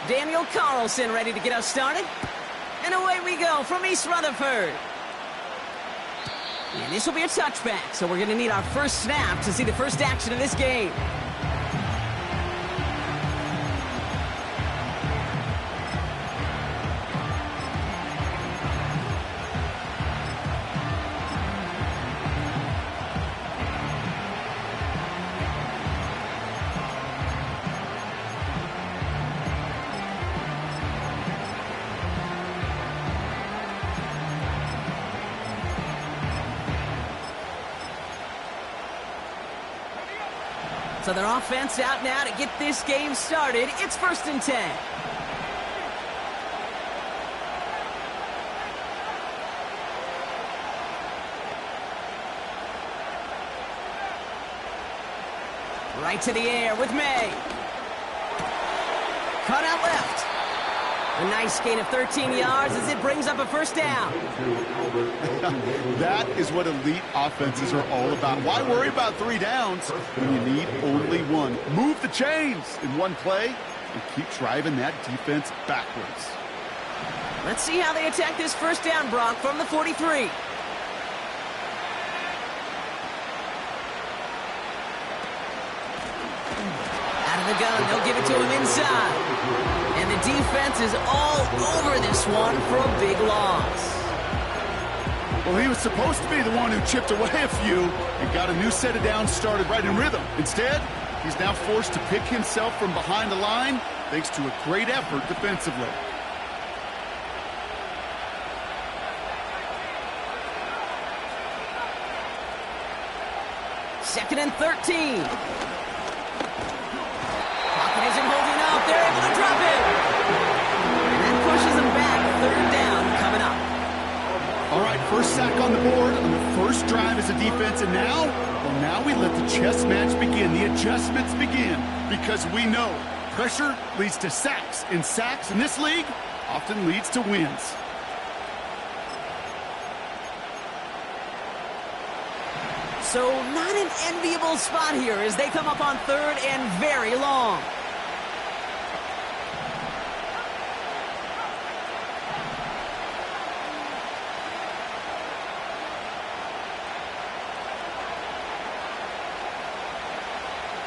Daniel Carlson ready to get us started. And away we go from East Rutherford. And this will be a touchback, so we're going to need our first snap to see the first action of this game. So their offense out now to get this game started. It's 1st and 10. Right to the air with May. Cut out left. A nice gain of 13 yards as it brings up a first down. That is what elite offenses are all about. Why worry about 3 downs when you need only 1? Move the chains in one play and keep driving that defense backwards. Let's see how they attack this first down, Brock, from the 43. Out of the gun, they'll give it to him inside. And the defense is all over this one for a big loss. Well, he was supposed to be the one who chipped away a few and got a new set of downs started right in rhythm. Instead, he's now forced to pick himself from behind the line thanks to a great effort defensively. Second and 13. Pocket isn't holding up. They're able to drop it. And that pushes them back. 3rd down coming up. All right, first sack on the board on the first drive as a defense. And now, well, now we let the chess match begin. The adjustments begin because we know pressure leads to sacks. And sacks in this league often leads to wins. So not an enviable spot here as they come up on 3rd and very long.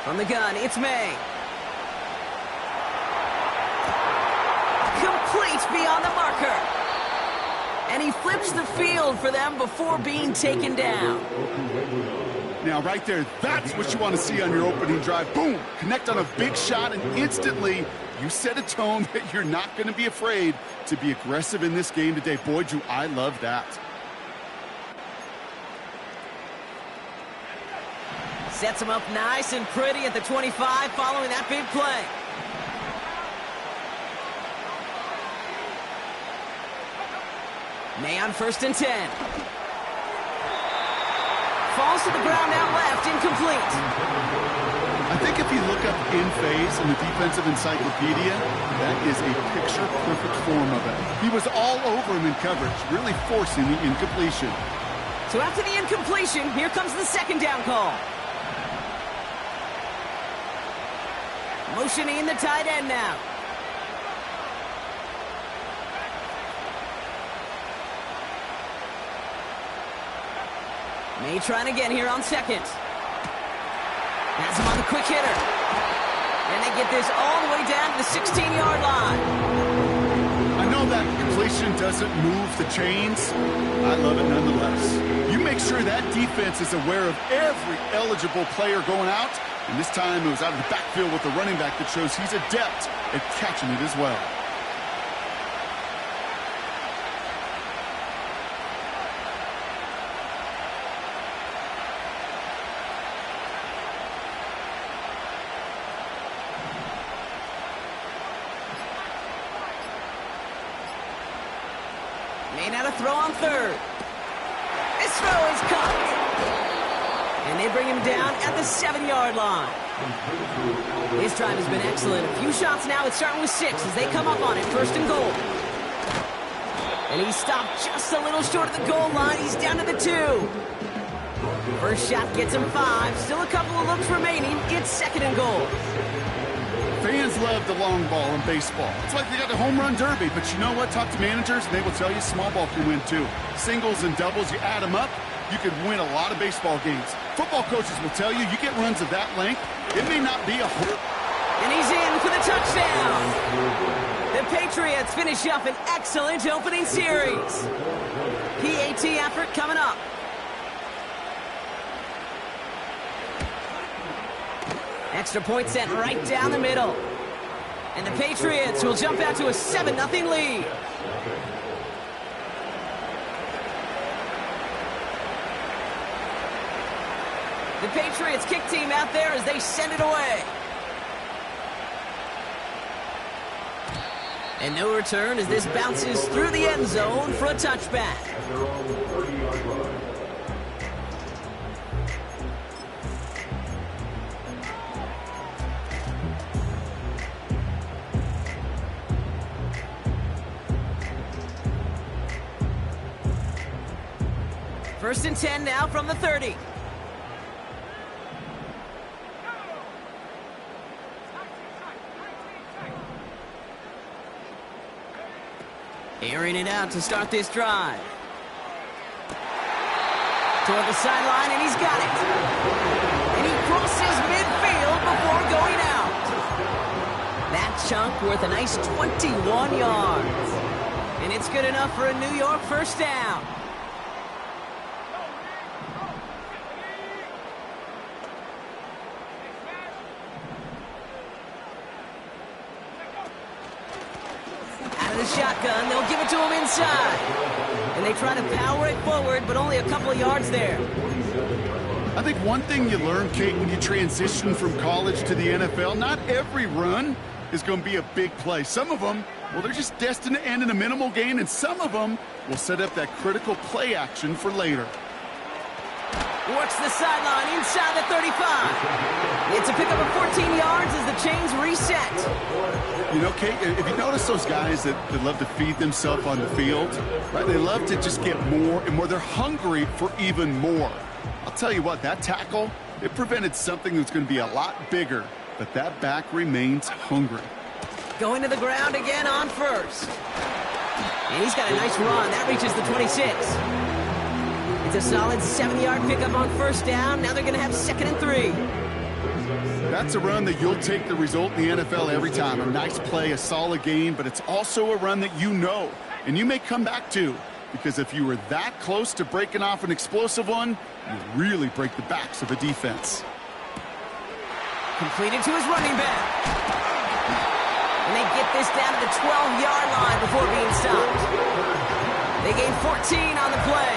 From the gun, it's May. Complete beyond the marker. And he flips the field for them before being taken down. Now, right there, that's what you want to see on your opening drive. Boom! Connect on a big shot, and instantly you set a tone that you're not going to be afraid to be aggressive in this game today. Boy, do I love that. Sets him up nice and pretty at the 25 following that big play. May on 1st and 10. Falls to the ground out left, incomplete. I think if you look up in phase in the defensive encyclopedia, that is a picture-perfect form of it. He was all over him in coverage, really forcing the incompletion. So after the incompletion, here comes the 2nd down call. Motioning the tight end now. May trying again here on 2nd. Has him on the quick hitter. And they get this all the way down to the 16-yard line. I know that completion doesn't move the chains. I love it nonetheless. You make sure that defense is aware of every eligible player going out. And this time it was out of the backfield with the running back that shows he's adept at catching it as well. Made out a throw on 3rd. This throw is caught. And they bring him down at the 7-yard line. His drive has been excellent. A few shots now. It's starting with 6 as they come up on it. 1st and goal. And he stopped just a little short of the goal line. He's down to the 2. First shot gets him 5. Still a couple of looks remaining. It's 2nd and goal. Fans love the long ball in baseball. It's like they got the home run derby, but you know what? Talk to managers, and they will tell you small ball can win too. Singles and doubles, you add them up, you could win a lot of baseball games. Football coaches will tell you get runs of that length, it may not be a whole... And he's in for the touchdown. The Patriots finish up an excellent opening series. PAT effort coming up. Extra point set right down the middle. And the Patriots will jump out to a 7-0 lead. The Patriots kick team out there as they send it away. And no return as this bounces through the end zone for a touchback. First and 10 now from the 30. Airing it out to start this drive. Toward the sideline, and he's got it. And he crosses midfield before going out. That chunk worth a nice 21 yards. And it's good enough for a New York first down. Shotgun, they'll give it to him inside. And they try to power it forward, but only a couple of yards there. I think one thing you learn, Kate, when you transition from college to the NFL, not every run is going to be a big play. Some of them, well, they're just destined to end in a minimal gain, and some of them will set up that critical play action for later. Works the sideline inside the 35. It's a pickup of 14 yards as the chains reset. You know, Kate, if you notice those guys that love to feed themselves on the field, right? They love to just get more and more. They're hungry for even more. I'll tell you what, that tackle, it prevented something that's going to be a lot bigger, but that back remains hungry. Going to the ground again on first. And he's got a nice run. That reaches the 26. It's a solid 7-yard pickup on first down. Now they're going to have 2nd and 3. That's a run that you'll take the result in the NFL every time. A nice play, a solid game, but it's also a run that you know, and you may come back to, because if you were that close to breaking off an explosive one, you really break the backs of a defense. Completed to his running back. And they get this down to the 12-yard line before being stopped. They gain 14 on the play.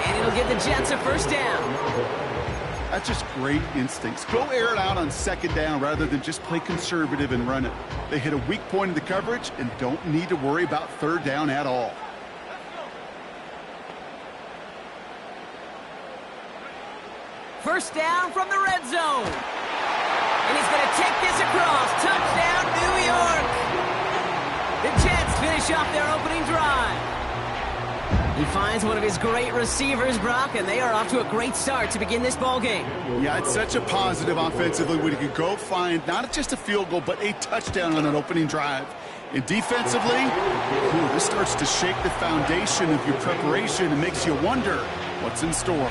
And it'll give the Jets a first down. That's just great instincts. Go air it out on 2nd down rather than just play conservative and run it. They hit a weak point in the coverage and don't need to worry about 3rd down at all. First down from the red zone. And he's going to take this across. Touchdown, New York. The Jets finish off their opening drive. He finds one of his great receivers, Brock, and they are off to a great start to begin this ball game. Yeah, it's such a positive offensively when you can go find not just a field goal, but a touchdown on an opening drive. And defensively, this starts to shake the foundation of your preparation and makes you wonder what's in store.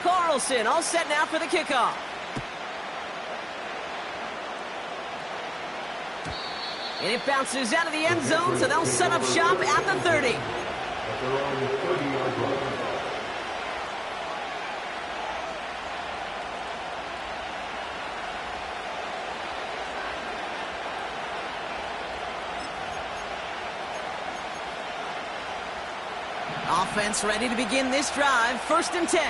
Carlson all set now for the kickoff. And it bounces out of the end zone, so they'll set up shop at the 30. Offense ready to begin this drive. 1st and 10.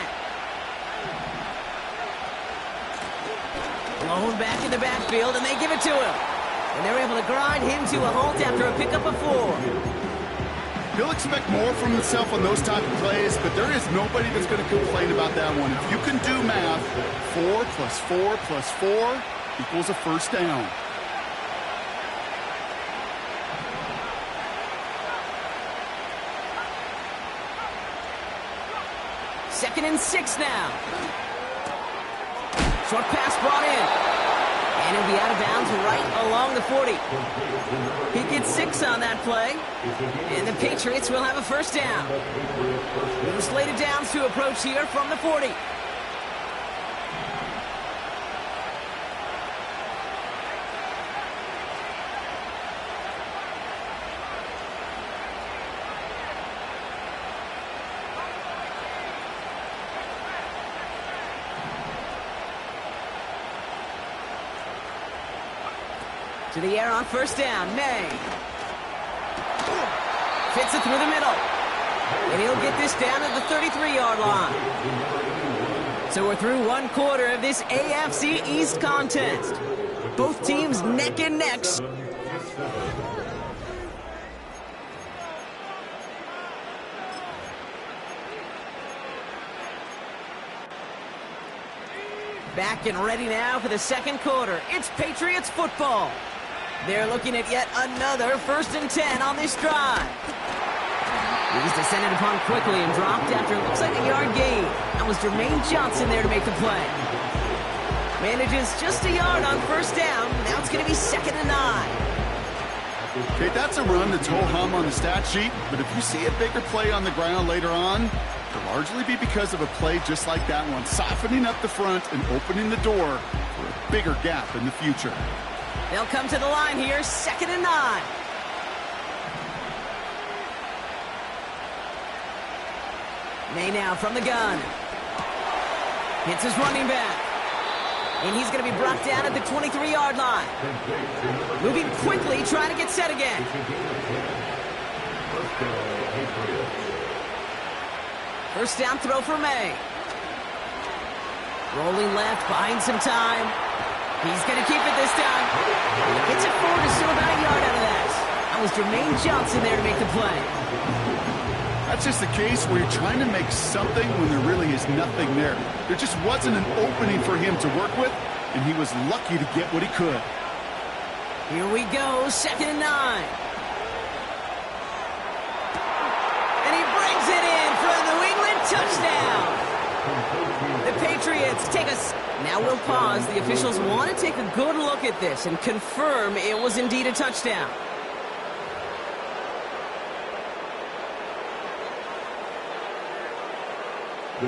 Blown back in the backfield, and they give it to him. And they're able to grind him to a halt after a pickup of 4. He'll expect more from himself on those type of plays, but there is nobody that's going to complain about that one. If you can do math, 4 plus 4 plus 4 equals a first down. 2nd and 6 now. Short pass brought in. And he'll be out of bounds right along the 40. He gets 6 on that play. And the Patriots will have a first down. Little slated downs to approach here from the 40. To the air on first down, May. Fits it through the middle. And he'll get this down at the 33-yard line. So we're through one quarter of this AFC East contest. Both teams neck and neck. Back and ready now for the second quarter. It's Patriots football. They're looking at yet another 1st and 10 on this drive. He's descended upon quickly and dropped after it looks like a yard gain. That was Jermaine Johnson there to make the play. Manages just a yard on first down. Now it's going to be 2nd and 9. Okay, that's a run that's ho-hum on the stat sheet, but if you see a bigger play on the ground later on, it'll largely be because of a play just like that one, softening up the front and opening the door for a bigger gap in the future. They'll come to the line here, 2nd and 9. May now from the gun. Hits his running back. And he's going to be brought down at the 23-yard line. Moving quickly, trying to get set again. First down throw for May. Rolling left, buying some time. He's going to keep it this time. Gets it forward, is still about a yard out of that. That was Jermaine Johnson there to make the play. That's just the case where you're trying to make something when there really is nothing there. There just wasn't an opening for him to work with, and he was lucky to get what he could. Here we go, 2nd and 9. And he brings it in for a New England touchdown. The Patriots take us. Now we'll pause. The officials want to take a good look at this and confirm it was indeed a touchdown.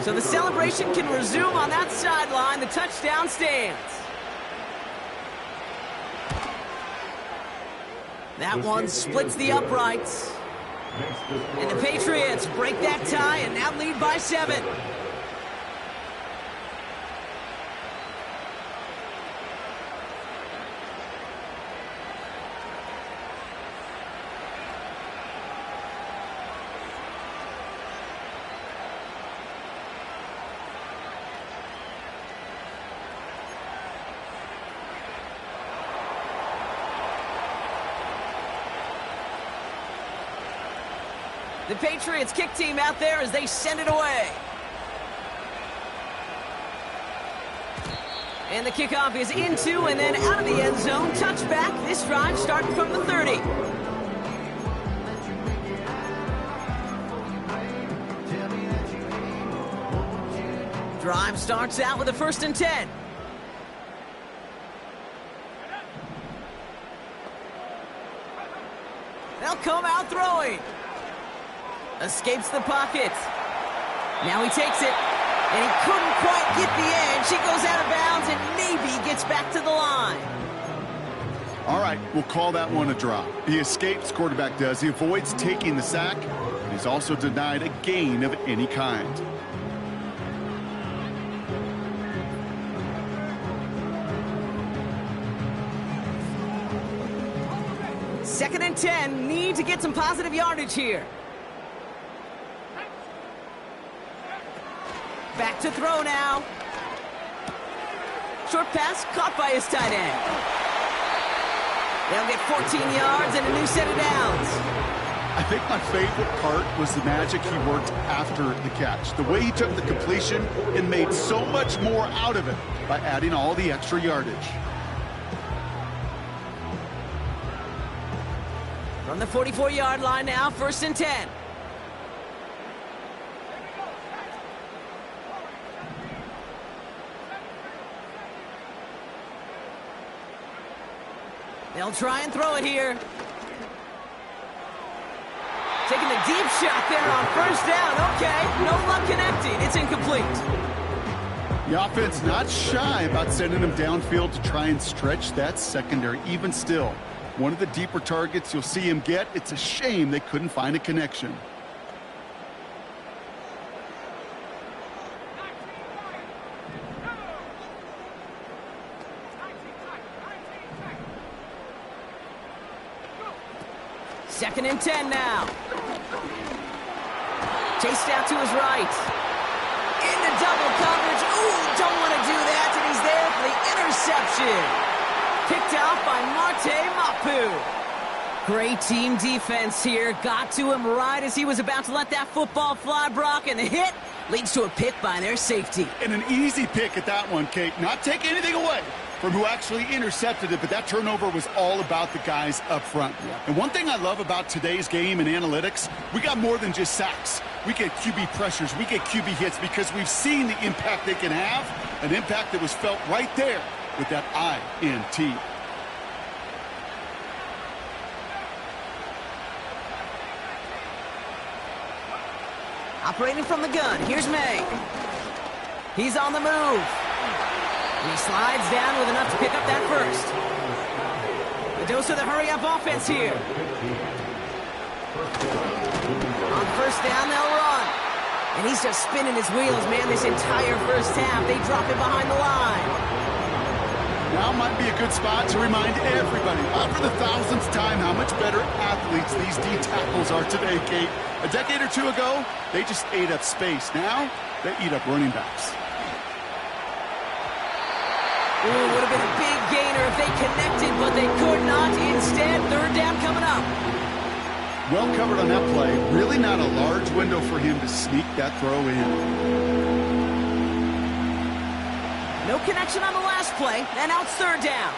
So the celebration can resume on that sideline. The touchdown stands. That one splits the uprights. And the Patriots break that tie and now lead by 7. The Patriots kick team out there as they send it away. And the kickoff is into and then out of the end zone. Touchback. This drive starting from the 30. Drive starts out with a 1st and 10. They'll come out throwing. Escapes the pocket. Now he takes it. And he couldn't quite get the edge. He goes out of bounds and maybe gets back to the line. All right, we'll call that one a drop. He escapes, quarterback does. He avoids taking the sack. And he's also denied a gain of any kind. Second and 10. Need to get some positive yardage here. Back to throw now. Short pass caught by his tight end. They'll get 14 yards and a new set of downs. I think my favorite part was the magic he worked after the catch. The way he took the completion and made so much more out of it by adding all the extra yardage. From the 44-yard line now, 1st and 10. They'll try and throw it here. Taking the deep shot there on first down. Okay, no luck connecting. It's incomplete. The offense not shy about sending him downfield to try and stretch that secondary. Even still, one of the deeper targets you'll see him get. It's a shame they couldn't find a connection. Second and 10 now. Chased out to his right. Into double coverage. Ooh, don't want to do that. And he's there for the interception. Picked off by Marte Mapu. Great team defense here. Got to him right as he was about to let that football fly, Brock. And the hit leads to a pick by their safety. And an easy pick at that one, Kate. Not taking anything away from who actually intercepted it, but that turnover was all about the guys up front. Yeah. And one thing I love about today's game and analytics, we got more than just sacks. We get QB pressures, we get QB hits because we've seen the impact they can have, an impact that was felt right there with that INT. Operating from the gun, here's May. He's on the move. And he slides down with enough to pick up that first. A dose of the hurry-up offense here. On first down, they'll run. And he's just spinning his wheels, man, this entire first half. They drop it behind the line. Now might be a good spot to remind everybody, for the thousandth time, how much better athletes these D tackles are today, Kate. A decade or two ago, they just ate up space. Now, they eat up running backs. Ooh, would have been a big gainer if they connected, but they could not. Instead, third down coming up. Well covered on that play. Really not a large window for him to sneak that throw in. No connection on the last play, and now it's third down.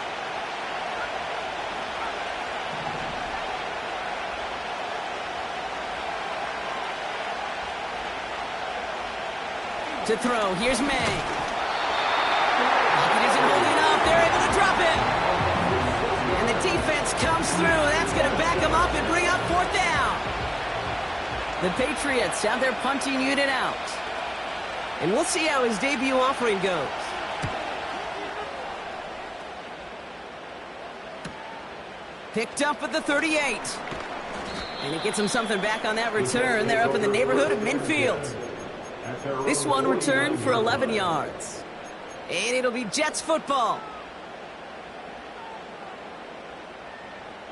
To throw, here's May. Isn't holding up. They're able to drop it. And the defense comes through. That's going to back them up and bring up fourth down. The Patriots have their punting unit out. And we'll see how his debut offering goes. Picked up at the 38. And it gets him something back on that return. They're up in the neighborhood of midfield. This one returned for 11 yards. And it'll be Jets football.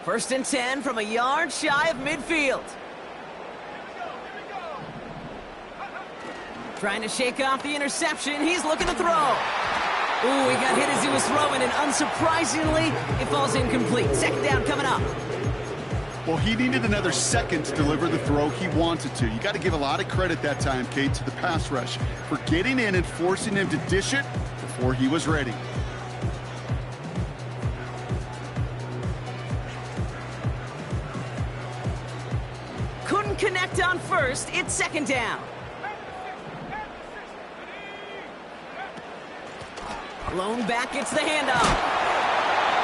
First and 10 from a yard shy of midfield. Trying to shake off the interception. He's looking to throw. Ooh, he got hit as he was throwing, and unsurprisingly, it falls incomplete. Second down coming up. Well, he needed another second to deliver the throw he wanted to. You got to give a lot of credit that time, Kate, to the pass rush for getting in and forcing him to dish it before he was ready. Couldn't connect on first. It's second down. Blown back gets the handoff.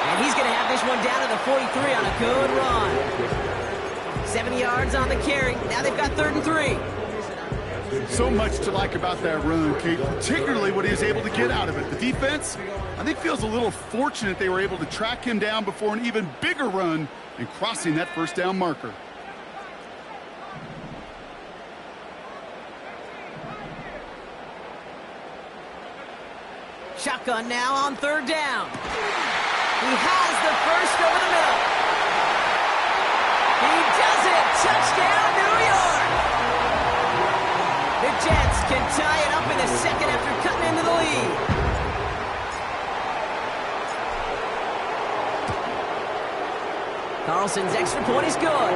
And he's going to have this one down to the 43 on a good run. 7 yards on the carry. Now they've got 3rd and 3. So much to like about that run, Kate, particularly what he was able to get out of it. The defense, I think, feels a little fortunate they were able to track him down before an even bigger run and crossing that first down marker. Shotgun now on 3rd down. He has the first over the middle. He does it. Touchdown, New York. The Jets can tie it up in a second after cutting into the lead. Carlson's extra point is good.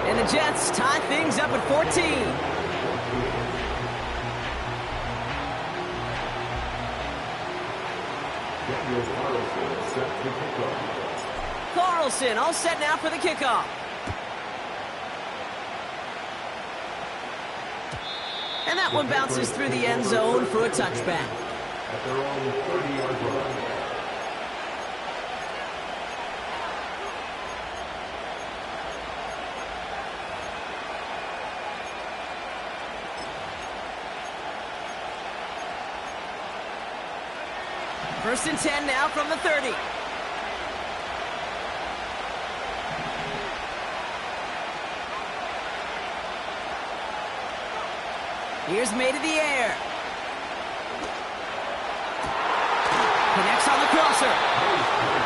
And the Jets tie things up at 14. Carlson all set now for the kickoff. And that one bounces through the end zone for a touchback. At their own 30-yard line. First and 10 now from the 30. Here's May to the air. Connects on the crosser.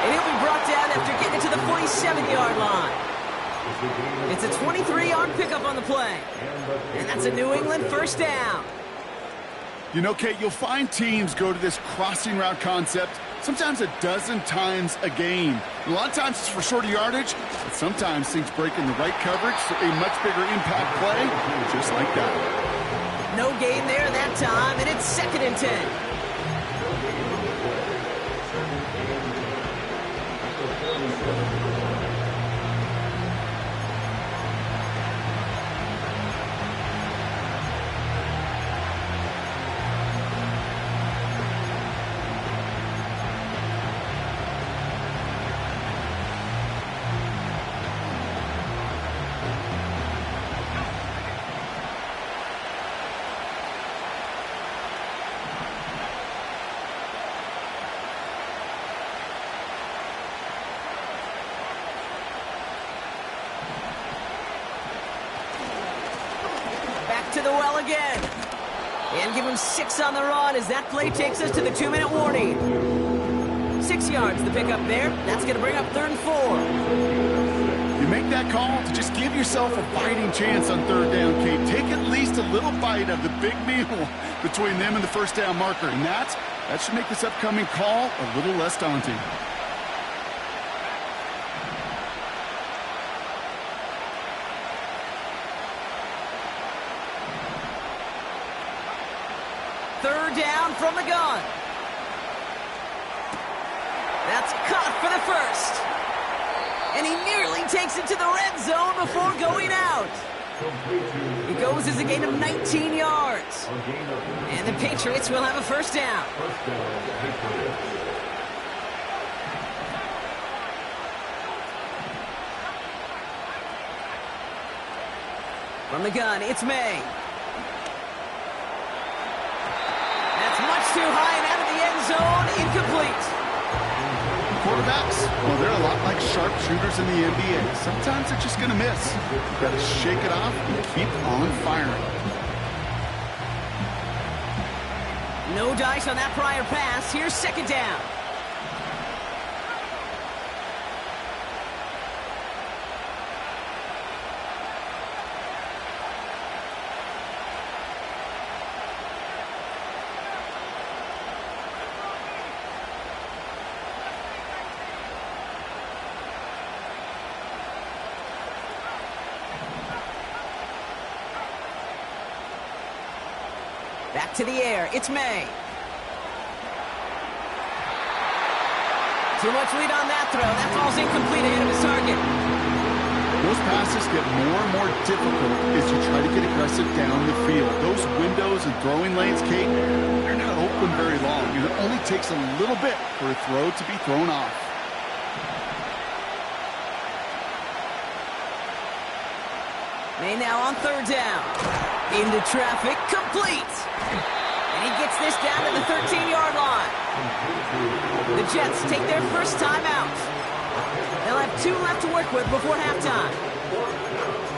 And he'll be brought down after getting it to the 47-yard line. It's a 23-yard pickup on the play. And that's a New England first down. You know, Kate, you'll find teams go to this crossing route concept sometimes a dozen times a game. A lot of times it's for shorter yardage, but sometimes things break in the right coverage for a much bigger impact play, just like that. No gain there that time, and it's 2nd and 10. To the well again. And give him 6 on the run as that play takes us to the 2-minute warning. 6 yards the pickup there. That's going to bring up 3rd and 4. You make that call to just give yourself a fighting chance on 3rd down, Kate. Take at least a little bite of the big meal between them and the first down marker. And that should make this upcoming call a little less daunting. Down from the gun. That's caught for the first. And he nearly takes it to the red zone before going out. It goes as a gain of 19 yards. And the Patriots will have a first down. From the gun, it's May. Too high and out of the end zone, incomplete. Quarterbacks, well, they're a lot like sharpshooters in the NBA. Sometimes they're just going to miss. You've got to shake it off and keep on firing. No dice on that prior pass. Here's 2nd down. Back to the air. It's May. Too much lead on that throw. That falls incomplete ahead of his target. Those passes get more and more difficult as you try to get aggressive down the field. Those windows and throwing lanes, Kate, they're not open very long. And it only takes a little bit for a throw to be thrown off. May now on 3rd down. Into traffic, complete. And he gets this down to the 13-yard line. The Jets take their first time out. They'll have 2 left to work with before halftime.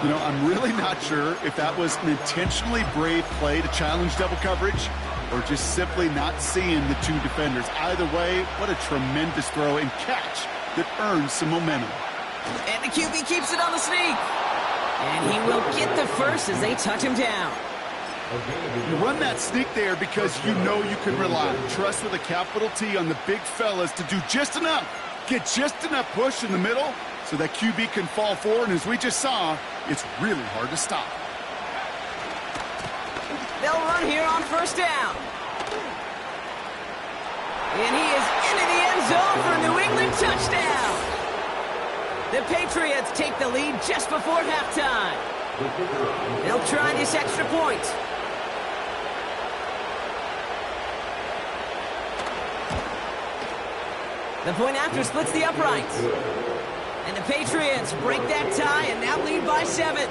You know, I'm really not sure if that was an intentionally brave play to challenge double coverage or just simply not seeing the 2 defenders. Either way, what a tremendous throw and catch that earns some momentum. And the QB keeps it on the sneak. And he will get the first as they touch him down. You run that sneak there because you know you can rely. Trust with a capital T on the big fellas to do just enough. Get just enough push in the middle so that QB can fall forward. And as we just saw, it's really hard to stop. They'll run here on 1st down. And he is into the end zone for a New England touchdown. The Patriots take the lead just before halftime. They'll try this extra point. The point after splits the uprights. And the Patriots break that tie and now lead by 7.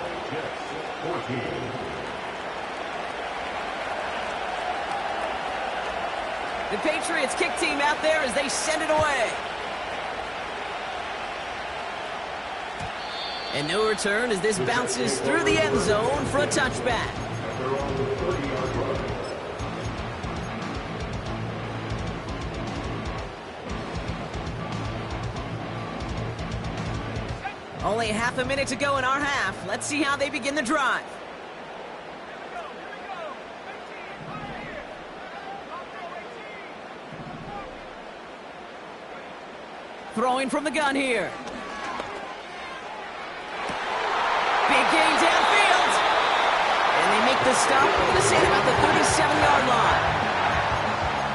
The Patriots kick team out there as they send it away. And no return as this bounces through the end zone for a touchback. Only half a minute to go in our half. Let's see how they begin the drive. Throwing from the gun here. Big gain downfield. And they make the stop, I'm going to say, about the 37-yard line.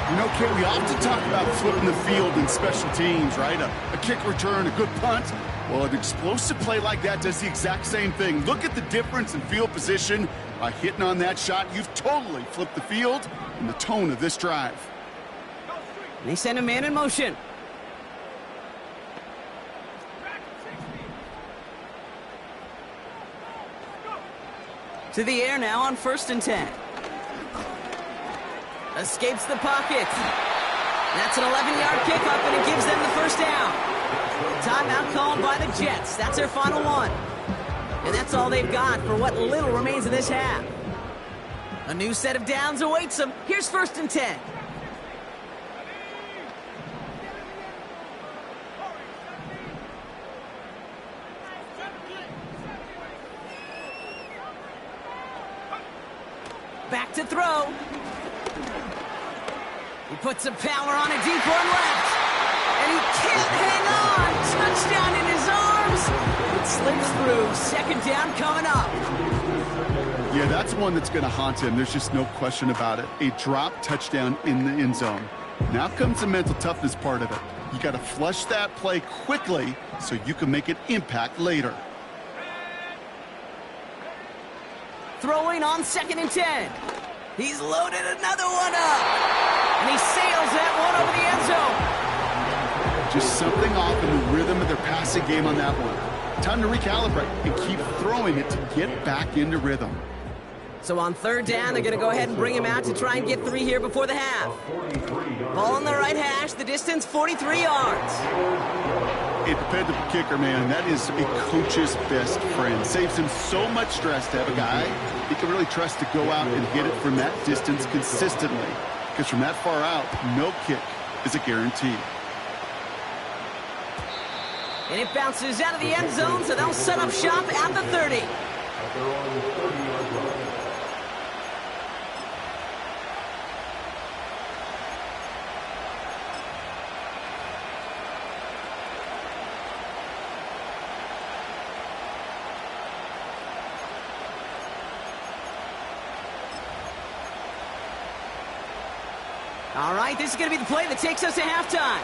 You know, Kit, we often talk about flipping the field in special teams, right? A kick return, a good punt. Well, an explosive play like that does the exact same thing. Look at the difference in field position. By hitting on that shot, you've totally flipped the field and the tone of this drive. They send a man in motion. To the air now on 1st and 10. Escapes the pocket. That's an 11-yard kickoff, and it gives them the first down. Timeout called by the Jets. That's their final one. And that's all they've got for what little remains of this half. A new set of downs awaits them. Here's 1st and 10. Back to throw. He puts some power on a deep one left. And he can't hang on. Touchdown in his arms. It slips through. Second down coming up. Yeah, that's one that's going to haunt him. There's just no question about it. A drop touchdown in the end zone. Now comes the mental toughness part of it. You got to flush that play quickly so you can make an impact later. Throwing on 2nd and 10. He's loaded another one up. And he sails that one over the end zone. Just something off in the rhythm of their passing game on that one. Time to recalibrate and keep throwing it to get back into rhythm. So on 3rd down, they're going to go ahead and bring him out to try and get 3 here before the half. Ball on the right hash, the distance 43 yards. A dependable kicker, man. That is a coach's best friend. Saves him so much stress to have a guy he can really trust to go out and hit it from that distance consistently. Because from that far out, no kick is a guarantee. And it bounces out of the end zone, so they'll set up shop at the 30. All right, this is going to be the play that takes us to halftime.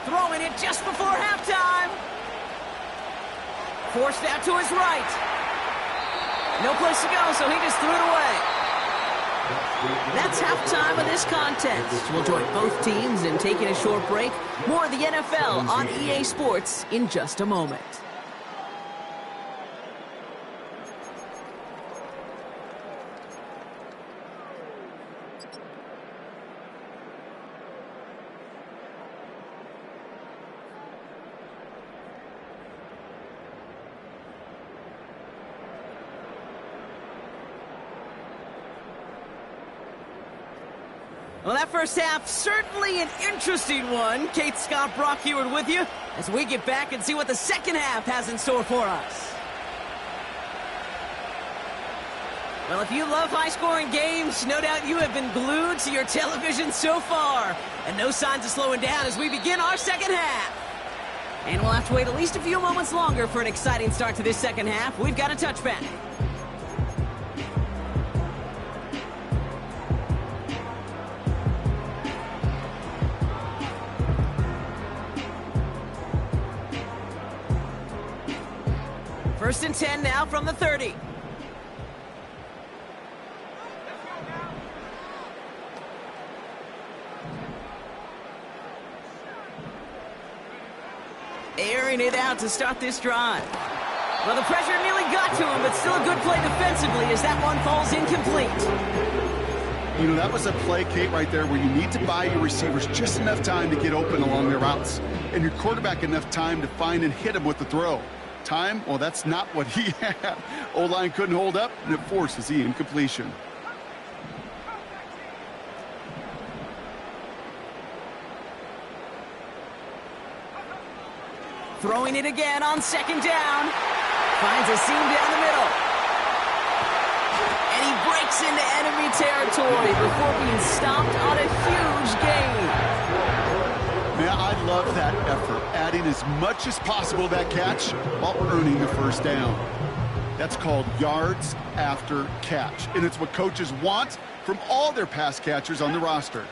Throwing it just before halftime. Forced out to his right. No place to go, so he just threw it away. That's halftime of this contest. We'll join both teams in taking a short break. More of the NFL on EA Sports in just a moment. Well, that first half, certainly an interesting one. Kate, Scott, Brock Heward with you as we get back and see what the second half has in store for us. Well, if you love high-scoring games, no doubt you have been glued to your television so far. And no signs of slowing down as we begin our second half. And we'll have to wait at least a few moments longer for an exciting start to this second half. We've got a touchback. First and 10 now from the 30. airing it out to start this drive. Well, the pressure nearly got to him, but still a good play defensively as that one falls incomplete. You know, that was a play, Kate, right there where you need to buy your receivers just enough time to get open along their routes, and your quarterback enough time to find and hit him with the throw. Time? Well, that's not what he had. O-line couldn't hold up, and it forces the incompletion. Throwing it again on second down. Finds a seam down the middle. And he breaks into enemy territory before being stopped on a huge gain. Man, I love that effort, adding as much as possible to that catch while earning the first down. That's called yards after catch, and it's what coaches want from all their pass catchers on the roster.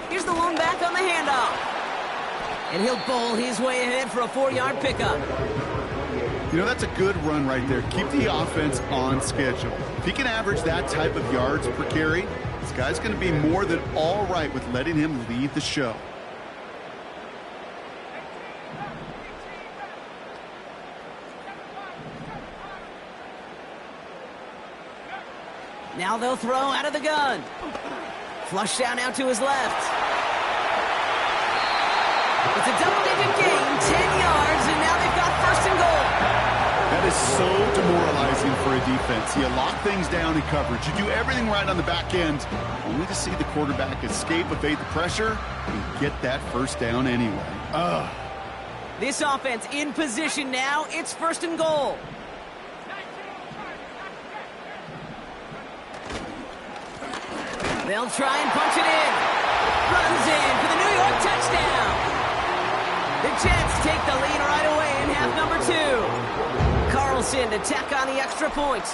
Here's the lone back on the handoff. And he'll bowl his way ahead for a 4-yard pickup. You know, that's a good run right there. Keep the offense on schedule. If he can average that type of yards per carry, this guy's going to be more than all right with letting him lead the show. Now they'll throw out of the gun. Flush down out to his left. It's a double-digit gain, 10 yards, and now they've got first and goal. That is so demoralizing for a defense. You lock things down in coverage. You do everything right on the back end, only to see the quarterback escape, evade the pressure, and get that first down anyway. Ugh. This offense in position now. It's first and goal. They'll try and punch it in. Runs in for the New York touchdown. The Jets take the lead right away in half number 2. Carlson to tack on the extra point.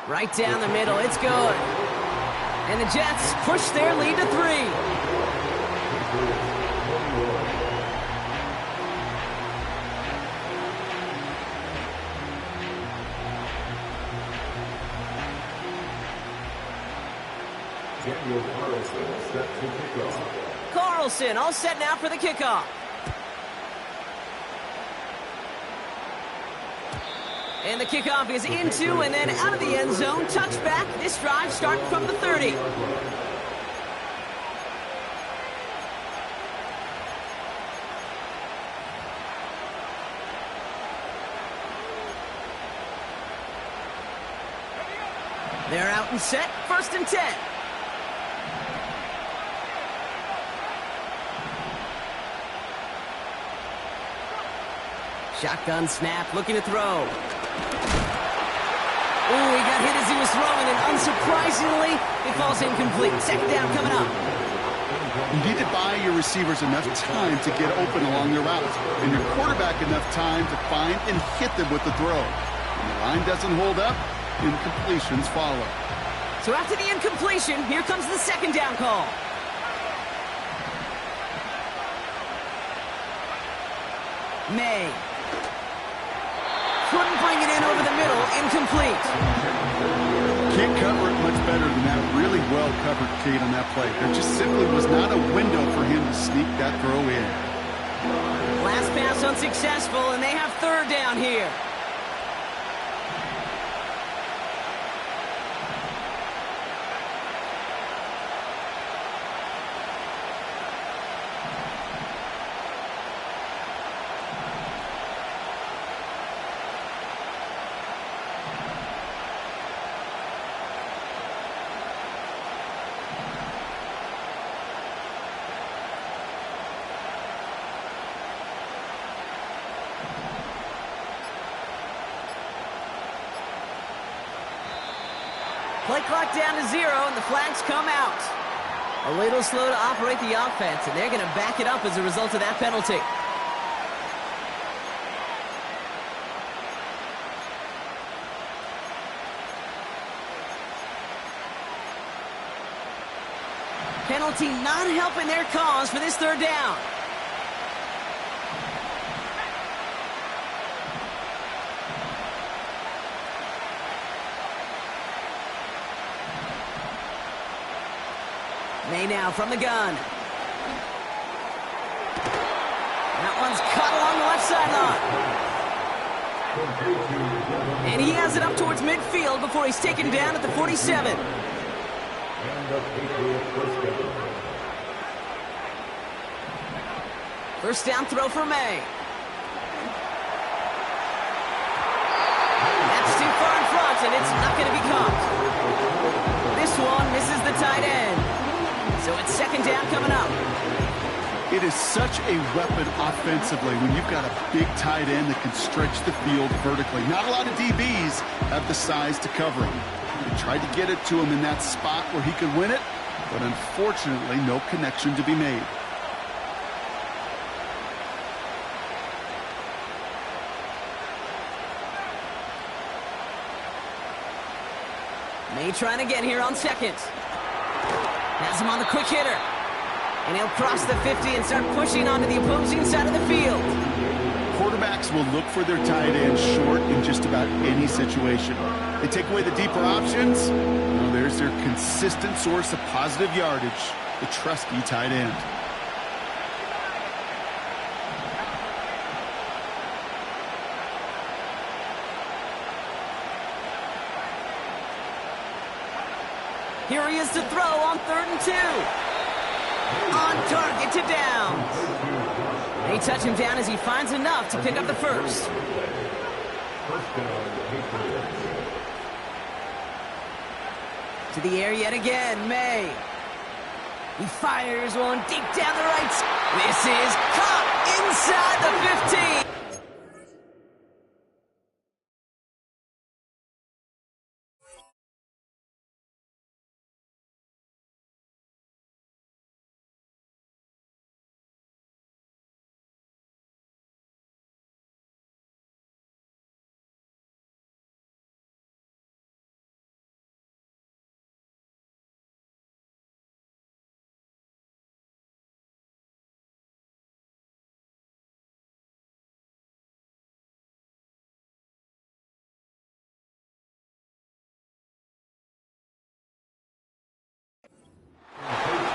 Right down the middle, it's good. And the Jets push their lead to 3. Carlson all set now for the kickoff. And the kickoff is into and then out of the end zone. Touchback. This drive starting from the 30. They're out and set. First and 10. Shotgun snap, looking to throw. Ooh, he got hit as he was throwing, and unsurprisingly, it falls incomplete. Second down coming up. You need to buy your receivers enough time to get open along their routes, and your quarterback enough time to find and hit them with the throw. When the line doesn't hold up, incompletions follow. So after the incompletion, here comes the second down call. May. Couldn't bring it in over the middle. Incomplete. Can't cover it much better than that. Really well covered, Kate, on that play. There just simply was not a window for him to sneak that throw in. Last pass unsuccessful, and they have third down here. Play clock down to 0, and the flags come out. A little slow to operate the offense, and they're going to back it up as a result of that penalty. Penalty not helping their cause for this third down. May now from the gun. one's caught along the left sideline. And he has it up towards midfield before he's taken down at the 47. First down throw for May. That's too far in front, and it's not going to be caught. This one misses the tight end. So it's second down coming up. It is such a weapon offensively when you've got a big tight end that can stretch the field vertically. Not a lot of DBs have the size to cover him. They tried to get it to him in that spot where he could win it, but unfortunately, no connection to be made. May trying to get here on second. Has him on the quick hitter. And he'll cross the 50 and start pushing onto the opposing side of the field. Quarterbacks will look for their tight end short in just about any situation. They take away the deeper options. Well, there's their consistent source of positive yardage, the trusty tight end. Here he is to throw on 3rd and 2. On target to Downs. They touch him down as he finds enough to pick up the first. To the air yet again, May. He fires one deep down the right. This is caught inside the 15.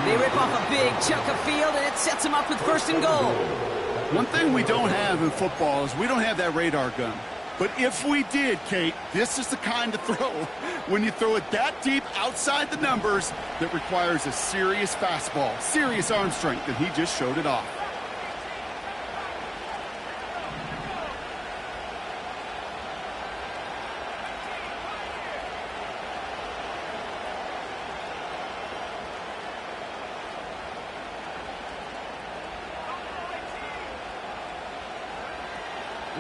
They rip off a big chunk of field, and it sets them up with 1st and goal. One thing we don't have in football is we don't have that radar gun. But if we did, Kate, this is the kind of throw, when you throw it that deep outside the numbers, that requires a serious fastball, serious arm strength, and he just showed it off.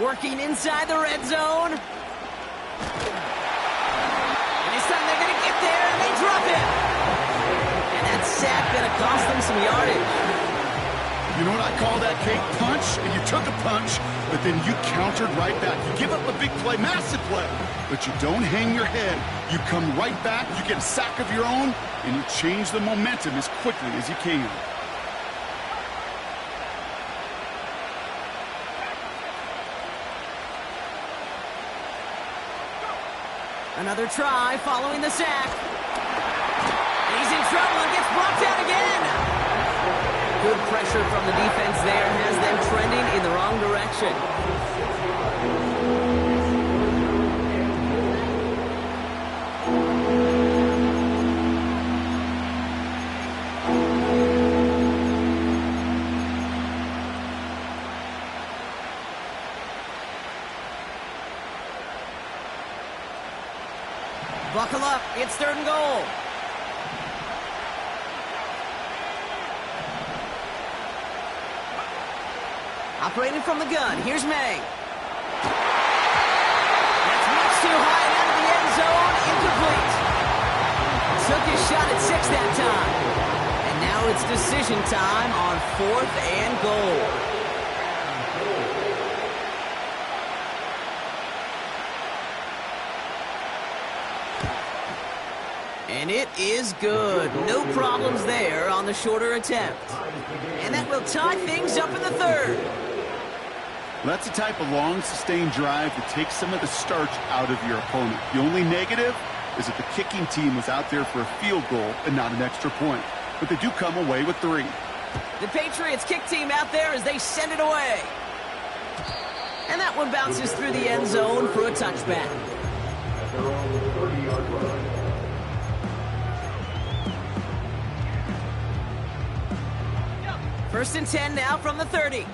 Working inside the red zone. And this time they're going to get there, and they drop it. And that sack going to cost them some yardage. You know what I call that, Kate? Punch, and you took a punch, but then you countered right back. You give up a big play, massive play, but you don't hang your head. You come right back, you get a sack of your own, and you change the momentum as quickly as you can. Another try following the sack. He's in trouble and gets brought down again. Good pressure from the defense there has them trending in the wrong direction. Buckle up, it's 3rd and goal. Operating from the gun, here's May. That's much too high and out of the end zone, incomplete. Took his shot at 6 that time. And now it's decision time on 4th and goal. And it is good. No problems there on the shorter attempt. And that will tie things up in the 3rd. That's the type of long, sustained drive that takes some of the starch out of your opponent. The only negative is that the kicking team was out there for a field goal and not an extra point. But they do come away with 3. The Patriots kick team out there as they send it away. And that one bounces through the end zone for a touchback. First and 10 now from the 30.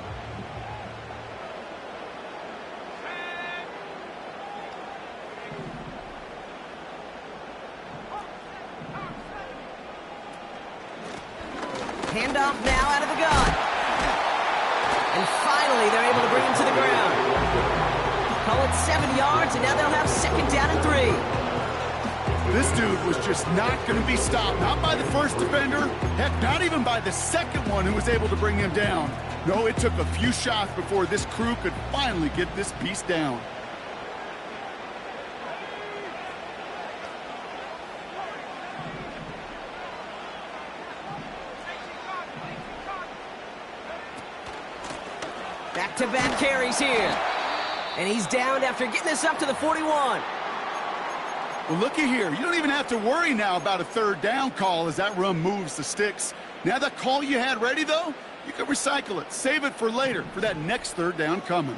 Handoff now out of the gun. And finally, they're able to bring him to the ground. Call it 7 yards, and now they'll have second down and 3. This dude was just not going to be stopped. Not by the first defender. Heck, not even by the second one who was able to bring him down. No, it took a few shots before this crew could finally get this piece down. Back-to-back carries here. And he's down after getting this up to the 41. Well, looky here. You don't even have to worry now about a third down call as that run moves the sticks. Now that call you had ready, though, you can recycle it. Save it for later for that next third down coming.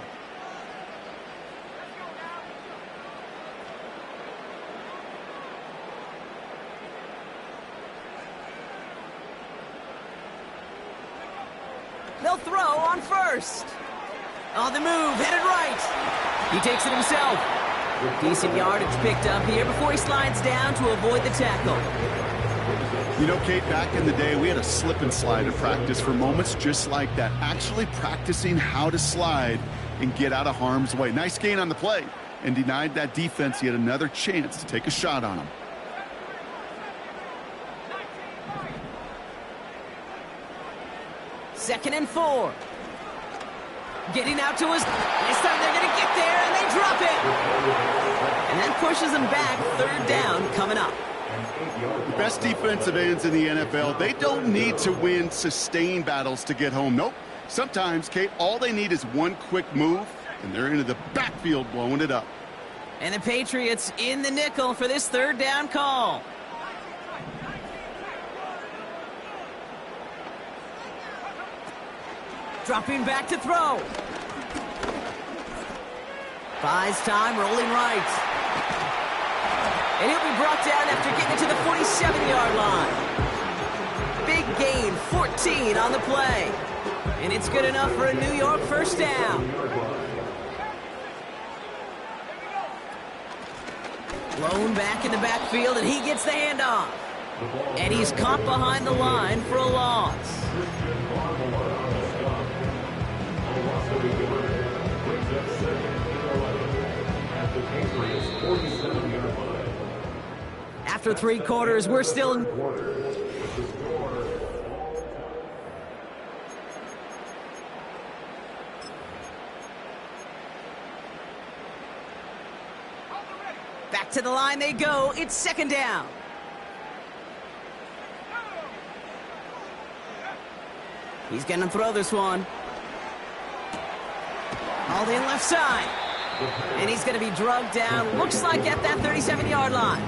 They'll throw on first. On the move, headed right. He takes it himself. Decent yardage picked up here before he slides down to avoid the tackle. You know, Kate, back in the day, we had a slip and slide in practice for moments just like that. Actually practicing how to slide and get out of harm's way. Nice gain on the play, and denied that defense yet another chance to take a shot on him. Second and 4. Getting out to his... This time they're going to get there, and they drop it. And that pushes them back. Third down coming up. The best defensive ends in the NFL, they don't need to win sustained battles to get home. Nope. Sometimes, Kate, all they need is one quick move, and they're into the backfield blowing it up. And the Patriots in the nickel for this third down call. Dropping back to throw. Buys time, rolling right. And he'll be brought down after getting to the 47-yard line. Big gain, 14 on the play. And it's good enough for a New York first down. Blown back in the backfield, and he gets the handoff. And he's caught behind the line for a loss. After 3 quarters, we're still in... Back to the line they go. It's second down. He's going to throw this one. Hauled in left side. And he's going to be drugged down. Looks like at that 37-yard line.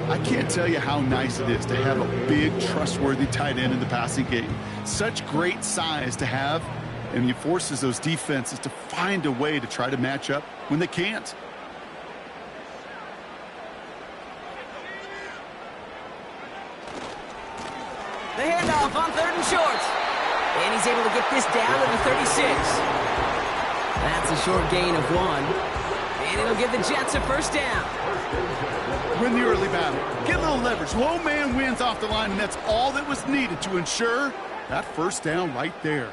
I can't tell you how nice it is to have a big, trustworthy tight end in the passing game. Such great size to have, and he forces those defenses to find a way to try to match up when they can't. The handoff on third and short. And he's able to get this down to the 36. That's a short gain of 1. And it'll give the Jets a first down. Win the early battle. Get a little leverage. Low man wins off the line, and that's all that was needed to ensure that first down right there.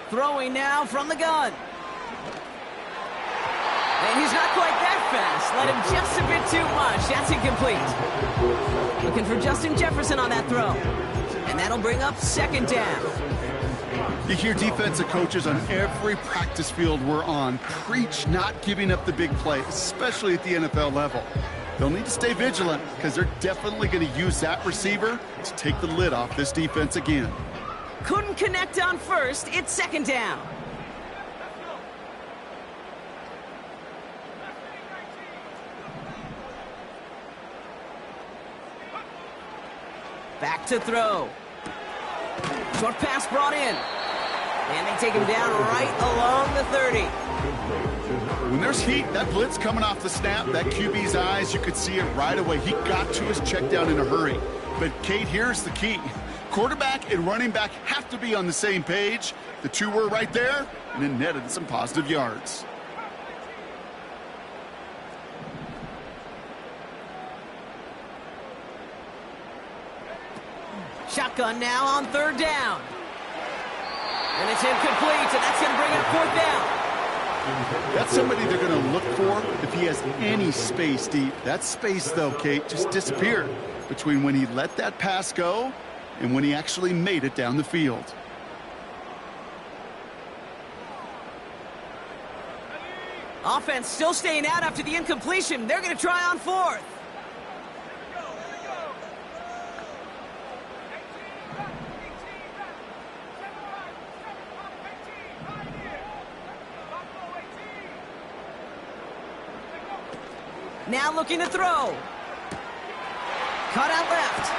Throwing now from the gun. And he's not quite that fast. Let him just a bit too much. That's incomplete. Looking for Justin Jefferson on that throw. And that'll bring up second down. You hear defensive coaches on every practice field we're on preach not giving up the big play, especially at the NFL level. They'll need to stay vigilant because they're definitely going to use that receiver to take the lid off this defense again. Couldn't connect on first. It's second down. Back to throw. Short pass brought in. And they take him down right along the 30. When there's heat, that blitz coming off the snap, that QB's eyes, you could see it right away. He got to his check down in a hurry. But, Kate, here's the key. Quarterback and running back have to be on the same page. The two were right there, and it netted some positive yards. Shotgun now on 3rd down. And it's incomplete, and that's going to bring up 4th down. That's somebody they're going to look for if he has any space deep. That space, though, Kate, just disappeared between when he let that pass go and when he actually made it down the field. Offense still staying out after the incompletion. They're going to try on 4th. Now looking to throw. Cut out left.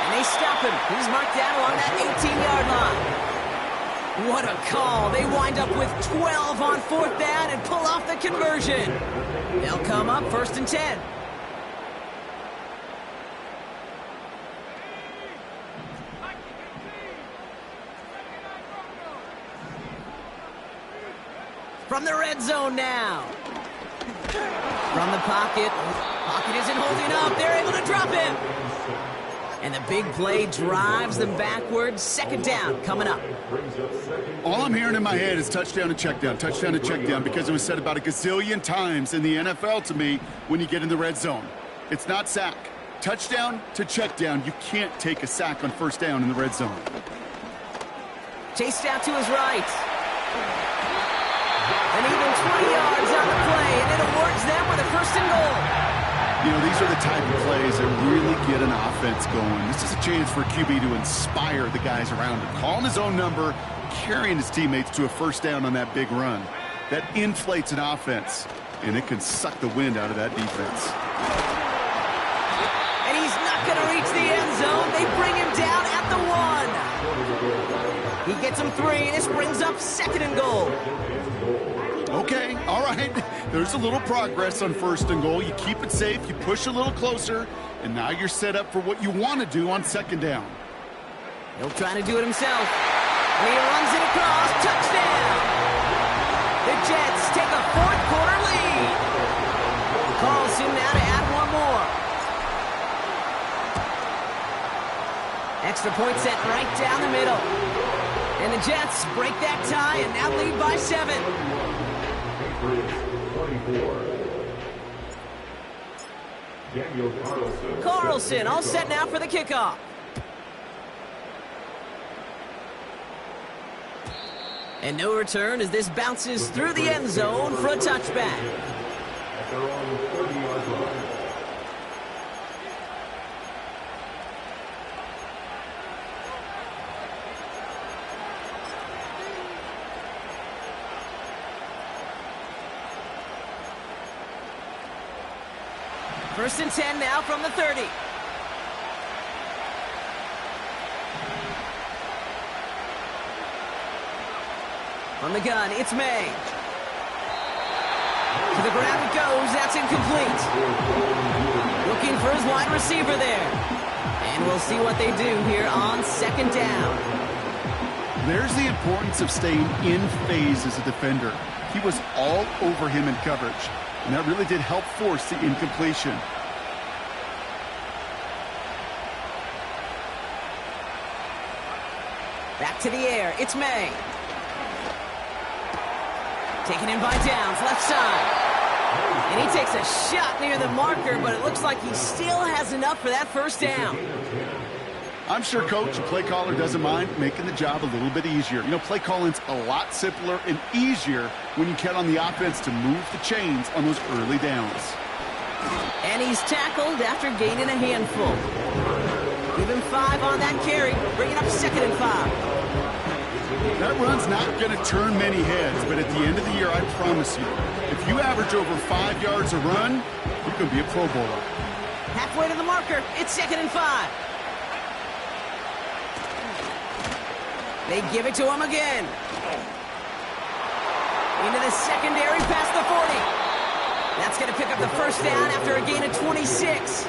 And they stop him. He's marked down along that 18-yard line. What a call. They wind up with 12 on 4th down and pull off the conversion. They'll come up 1st and 10. From the red zone now. From the pocket. Pocket isn't holding up. They're able to drop him. And the big play drives them backwards. 2nd down coming up. All I'm hearing in my head is touchdown and check down, because it was said about a gazillion times in the NFL to me when you get in the red zone. It's not sack. Touchdown to check down. You can't take a sack on 1st down in the red zone. Chased out to his right. And even 20 yards on the play, and it awards them with a 1st and goal. You know, these are the type of plays that really get an offense going. This is a chance for QB to inspire the guys around him. Calling his own number, carrying his teammates to a 1st down on that big run. That inflates an offense, and it can suck the wind out of that defense. And he's not going to reach the end zone. They bring him down at the 1. He gets him 3. This brings up 2nd and goal. Okay, all right. There's a little progress on 1st and goal. You keep it safe, you push a little closer, and now you're set up for what you want to do on 2nd down. He'll try to do it himself. And he runs it across. Touchdown! The Jets take a 4th quarter lead. Carlson now to add 1 more. Extra point set right down the middle. And the Jets break that tie and now lead by 7. Carlson all set now for the kickoff. And no return as this bounces through the end zone for a touchback. First and 10 now from the 30. On the gun, it's May. To the ground it goes. That's incomplete. Looking for his wide receiver there. And we'll see what they do here on 2nd down. There's the importance of staying in phase as a defender. He was all over him in coverage, and that really did help force the incompletion. Back to the air. It's May. Taken in by Downs, left side. And he takes a shot near the marker, but it looks like he still has enough for that 1st down. I'm sure coach and play caller doesn't mind making the job a little bit easier. You know, play calling's a lot simpler and easier when you count on the offense to move the chains on those early downs. And he's tackled after gaining a handful. Even 5 on that carry, bringing up 2nd and 5. That run's not going to turn many heads, but at the end of the year, I promise you, if you average over 5 yards a run, you're going to be a Pro Bowler. Halfway to the marker, it's 2nd and 5. They give it to him again. Into the secondary past the 40. That's going to pick up the first down after a gain of 26.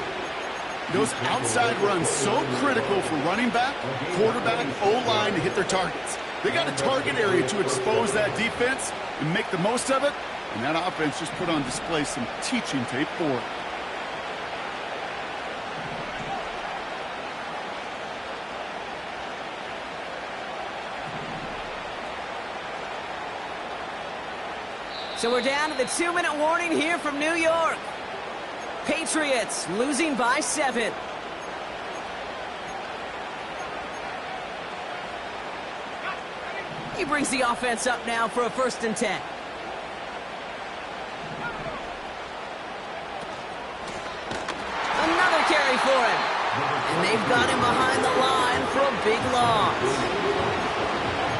Those outside runs so critical for running back, quarterback, O-line to hit their targets. They got a target area to expose that defense and make the most of it, and that offense just put on display some teaching tape for it. So we're down to the 2-minute warning here from New York. Patriots losing by 7. He brings the offense up now for a 1st and 10. Another carry for him. And they've got him behind the line for a big loss.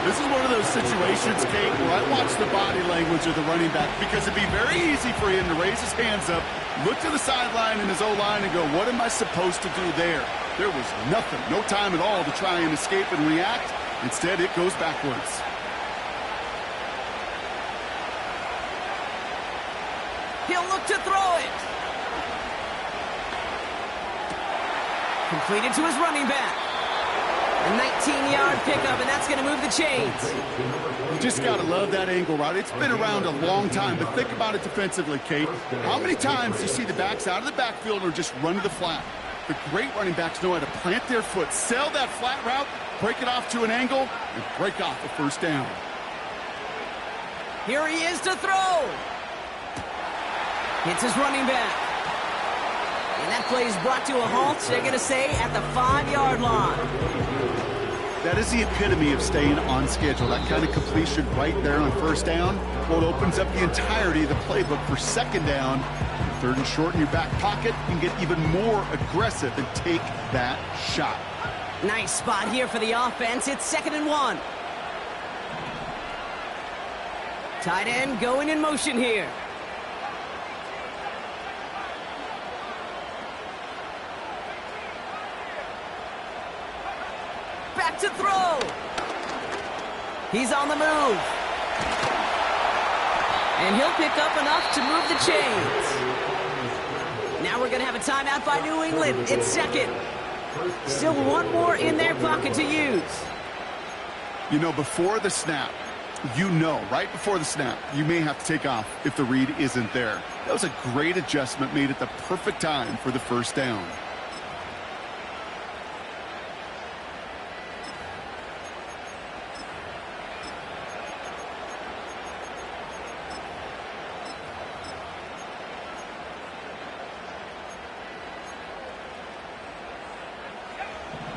This is one of those situations, Kate, where I watch the body language of the running back because it'd be very easy for him to raise his hands up, look to the sideline in his O-line and go, what am I supposed to do there? There was nothing, no time at all to try and escape and react. Instead, it goes backwards. He'll look to throw it. Completed to his running back. A 19-yard pickup, and that's going to move the chains. You just got to love that angle route. It's been around a long time, but think about it defensively, Kate. How many times do you see the backs out of the backfield or just run to the flat? The great running backs know how to plant their foot, sell that flat route, break it off to an angle, and break off the first down. Here he is to throw. Hits his running back. And that play is brought to a halt, they're going to say, at the 5-yard line. That is the epitome of staying on schedule. That kind of completion right there on first down. Well, it opens up the entirety of the playbook for second down. 3rd and short in your back pocket. You can get even more aggressive and take that shot. Nice spot here for the offense. It's 2nd and 1. Tight end going in motion here. Back to throw. He's on the move. And he'll pick up enough to move the chains. Now we're going to have a timeout by New England. It's 2nd. Still one more in their pocket to use. You know, before the snap, right before the snap, you may have to take off if the read isn't there. That was a great adjustment made at the perfect time for the first down.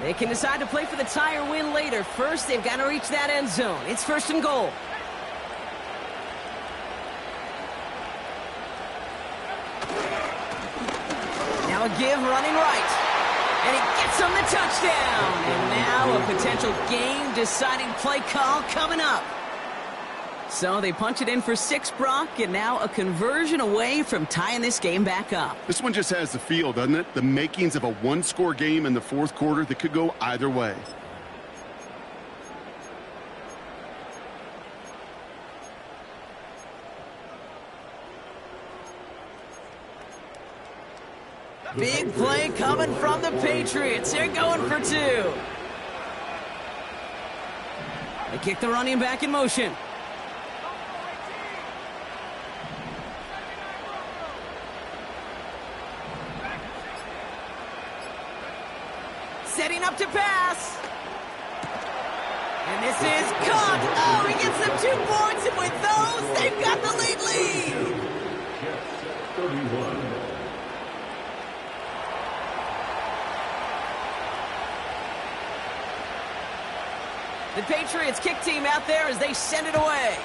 They can decide to play for the tie or win later. First, they've got to reach that end zone. It's 1st and goal. Now a give running right. And he gets him the touchdown. And now a potential game-deciding play call coming up. So they punch it in for 6, Brock, and now a conversion away from tying this game back up. This one just has the feel, doesn't it? The makings of a one-score game in the 4th quarter that could go either way. Big play coming from the Patriots. They're going for 2. They kick the running back in motion. Setting up to pass. And this is caught. Oh, he gets them 2 points, and with those, they've got the lead. The Patriots kick team out there as they send it away.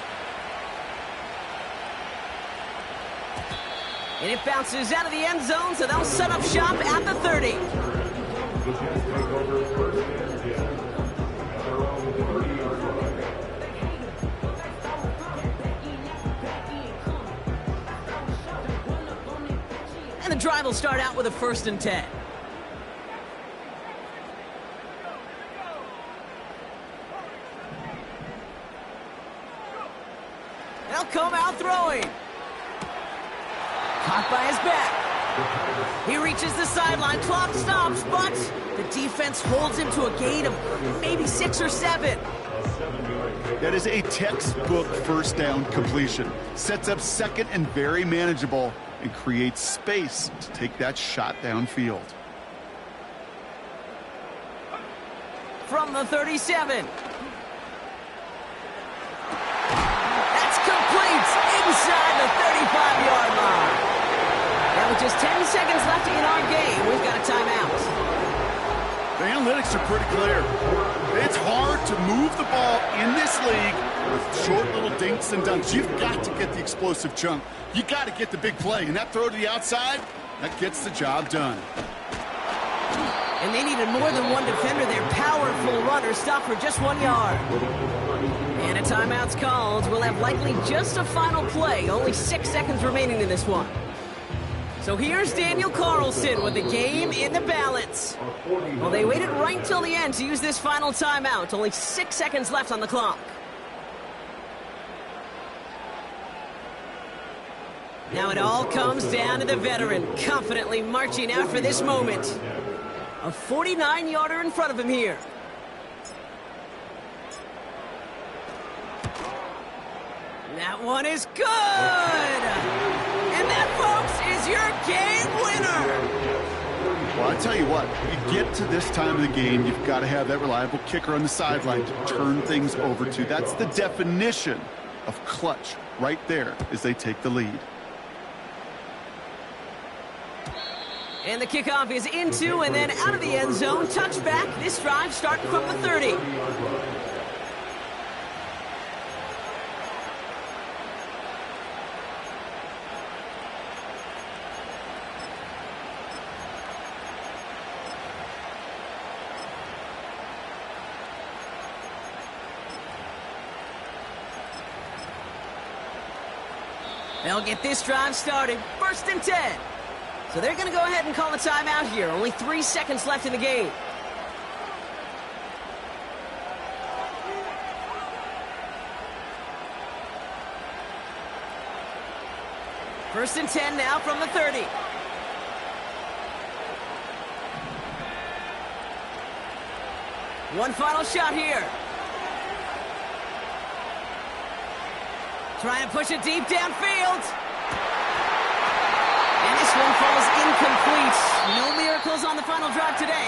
And it bounces out of the end zone, so they'll set up shop at the 30. And the drive will start out with a 1st and 10. Blocked by his back. He reaches the sideline. Clock stops, but the defense holds him to a gain of maybe 6 or 7. That is a textbook first down completion. Sets up second and very manageable and creates space to take that shot downfield. From the 37. That's complete inside the 35-yard line. Now with just 10 seconds left in our game, we've got a timeout. The analytics are pretty clear. It's hard to move the ball in this league with short little dinks and dunks. You've got to get the explosive chunk. You got to get the big play. And that throw to the outside, that gets the job done. And they needed more than one defender. Their powerful runner stopped for just 1 yard. And a timeout's called. We'll have likely just a final play. Only 6 seconds remaining in this one. So here's Daniel Carlson with the game in the balance. Well, they waited right till the end to use this final timeout. Only 6 seconds left on the clock. Now it all comes down to the veteran, confidently marching out for this moment. A 49-yarder in front of him here. That one is good! And that, folks, is your game winner! Well, I tell you what, you get to this time of the game, you've got to have that reliable kicker on the sideline to turn things over to. That's the definition of clutch right there as they take the lead. And the kickoff is into and then out of the end zone. Touchback. This drive starting from the 30. They'll get this drive started. 1st and 10. So they're going to go ahead and call a timeout here. Only 3 seconds left in the game. First and 10 now from the 30. One final shot here. Trying to push it deep downfield. And this one falls incomplete. No miracles on the final drive today.